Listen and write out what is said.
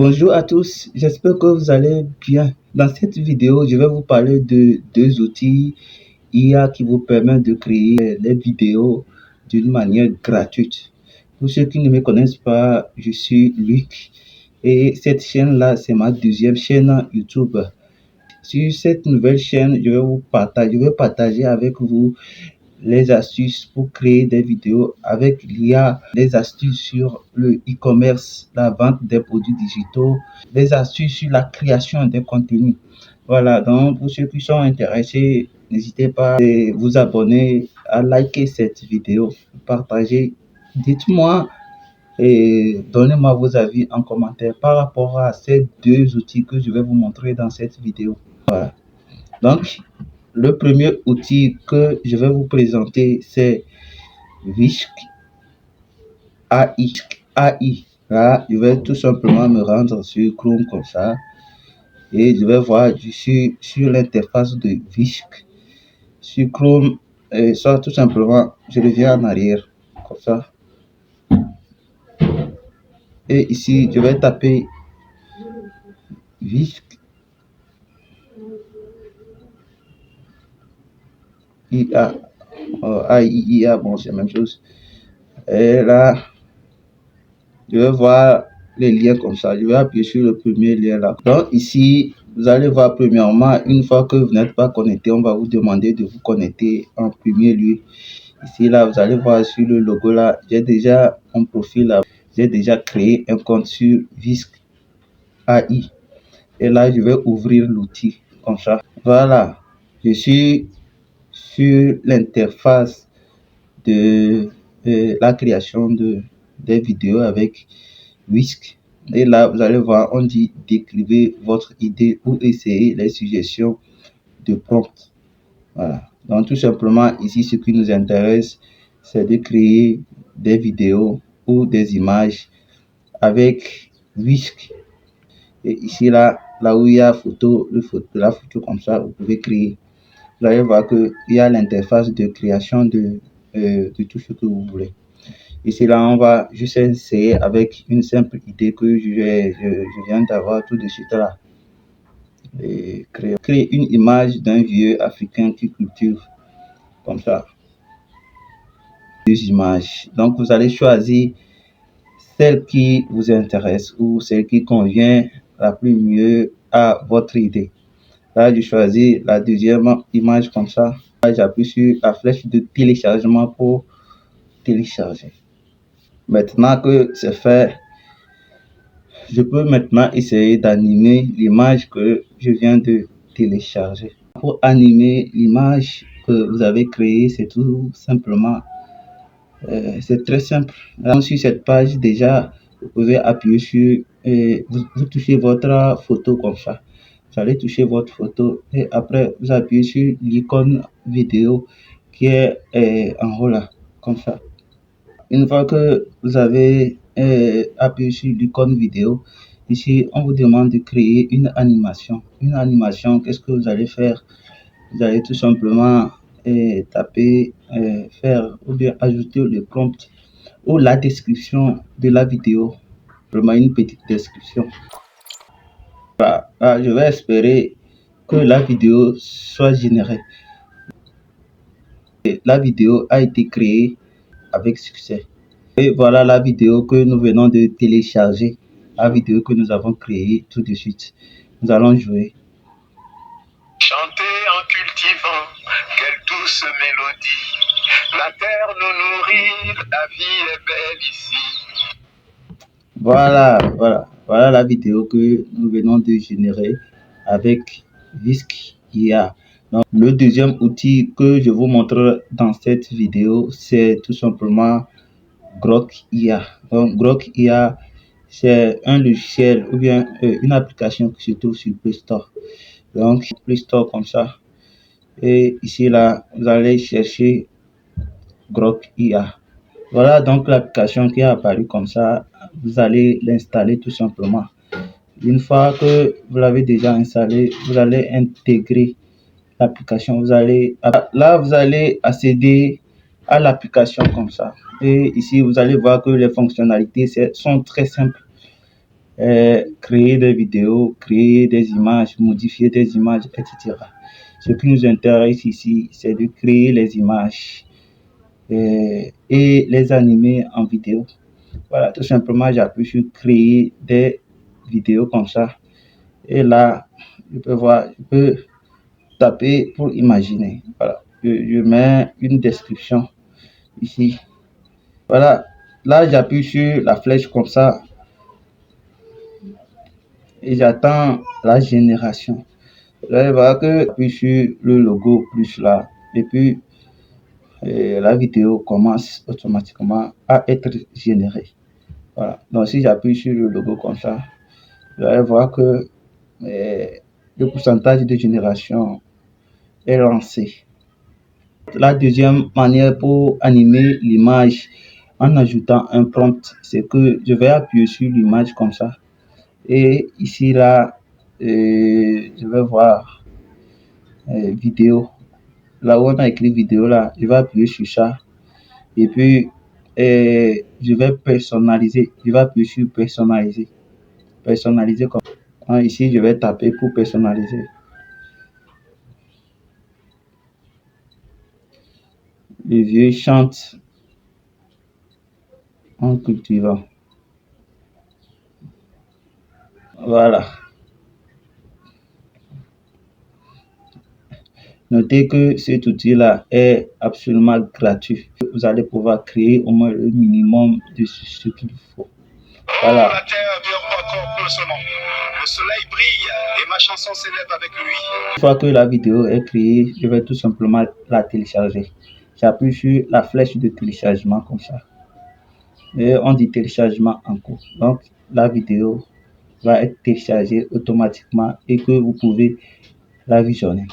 Bonjour à tous, j'espère que vous allez bien. Dans cette vidéo, je vais vous parler de deux outils IA qui vous permettent de créer des vidéos d'une manière gratuite. Pour ceux qui ne me connaissent pas, je suis Luc et cette chaîne-là, c'est ma deuxième chaîne YouTube. Sur cette nouvelle chaîne, je vais partager avec vous les astuces pour créer des vidéos avec l'IA, les astuces sur le e-commerce, la vente des produits digitaux, les astuces sur la création des contenus. Voilà, donc pour ceux qui sont intéressés, n'hésitez pas à vous abonner, à liker cette vidéo, partager. Dites-moi et donnez-moi vos avis en commentaire par rapport à ces deux outils que je vais vous montrer dans cette vidéo. Voilà. Donc, le premier outil que je vais vous présenter, c'est Whisk AI. Là, je vais tout simplement me rendre sur Chrome comme ça. Et je vais voir, je suis sur l'interface de Whisk. Sur Chrome, et ça tout simplement, je reviens en arrière, comme ça. Et ici, je vais taper Whisk IA. AI, bon, c'est la même chose. Et là, je vais voir les liens comme ça. Je vais appuyer sur le premier lien là. Donc ici, vous allez voir premièrement, une fois que vous n'êtes pas connecté, on va vous demander de vous connecter en premier lieu. Ici là, vous allez voir sur le logo là, j'ai déjà un profil là. J'ai déjà créé un compte sur Whisk AI. Et là, je vais ouvrir l'outil comme ça. Voilà, je suis sur l'interface de la création des vidéos avec Whisk. Et là, vous allez voir, on dit décrivez votre idée ou essayez les suggestions de prompt. Voilà. Donc, tout simplement, ici, ce qui nous intéresse, c'est de créer des vidéos ou des images avec Whisk. Et ici, là où il y a la photo comme ça, vous pouvez créer. Vous allez voir qu'il y a l'interface de création de tout ce que vous voulez. Ici, là, on va juste essayer avec une simple idée que je viens d'avoir tout de suite là. Et créer une image d'un vieux africain qui cultive comme ça. Deux images. Donc, vous allez choisir celle qui vous intéresse ou celle qui convient la plus mieux à votre idée. Là, je choisis la deuxième image comme ça. J'appuie sur la flèche de téléchargement pour télécharger. Maintenant que c'est fait, je peux maintenant essayer d'animer l'image que je viens de télécharger. Pour animer l'image que vous avez créée, c'est tout simplement, c'est très simple. Là, sur cette page, déjà, vous pouvez appuyer sur, vous touchez votre photo comme ça. Vous allez toucher votre photo et après, vous appuyez sur l'icône vidéo qui est en haut là, comme ça. Une fois que vous avez appuyé sur l'icône vidéo, ici, on vous demande de créer une animation. Une animation, qu'est-ce que vous allez faire? Vous allez tout simplement taper, faire ou bien ajouter le prompt ou la description de la vidéo. Vraiment une petite description. Voilà. Je vais espérer que la vidéo soit générée. Et la vidéo a été créée avec succès. Et voilà la vidéo que nous venons de télécharger, la vidéo que nous avons créée tout de suite. Nous allons jouer. Chanter en cultivant, quelle douce mélodie. La terre nous nourrit, la vie est belle ici. Voilà la vidéo que nous venons de générer avec Whisk IA. Donc, le deuxième outil que je vous montre dans cette vidéo, c'est tout simplement Grok IA. Donc, Grok IA, c'est un logiciel ou bien une application qui se trouve sur Play Store. Donc, Play Store comme ça. Et ici, là, vous allez chercher Grok IA. Voilà donc l'application qui est apparue comme ça. Vous allez l'installer tout simplement. Une fois que vous l'avez déjà installé, vous allez intégrer l'application. Vous allez accéder à l'application comme ça. Et ici, vous allez voir que les fonctionnalités sont très simples. créer des vidéos, créer des images, modifier des images, etc. Ce qui nous intéresse ici, c'est de créer les images et les animer en vidéo. Voilà, tout simplement, j'appuie sur créer des vidéos comme ça. Et là, je peux taper pour imaginer. Voilà, je mets une description ici. Voilà, là, j'appuie sur la flèche comme ça et j'attends la génération. Vous allez voir que j'appuie sur le logo plus là et puis la vidéo commence automatiquement à être générée. Voilà. Donc si j'appuie sur le logo comme ça, vous allez voir que le pourcentage de génération est lancé. La deuxième manière pour animer l'image en ajoutant un prompt, c'est que je vais appuyer sur l'image comme ça. Et ici, là, je vais voir vidéo. Là où on a écrit vidéo, là, je vais appuyer sur ça. Et puis, je vais personnaliser. Je vais appuyer sur personnaliser. Personnaliser comme ça. Ici, je vais taper pour personnaliser. Le vieux chante en cultivant. Voilà. Notez que cet outil-là est absolument gratuit. Vous allez pouvoir créer au moins le minimum de ce qu'il faut. Voilà. La terre dure encore peu seulement. Le soleil brille et ma chanson s'élève avec lui. Une fois que la vidéo est créée, je vais tout simplement la télécharger. J'appuie sur la flèche de téléchargement comme ça. Et on dit téléchargement en cours. Donc, la vidéo va être téléchargée automatiquement et que vous pouvez la visionner.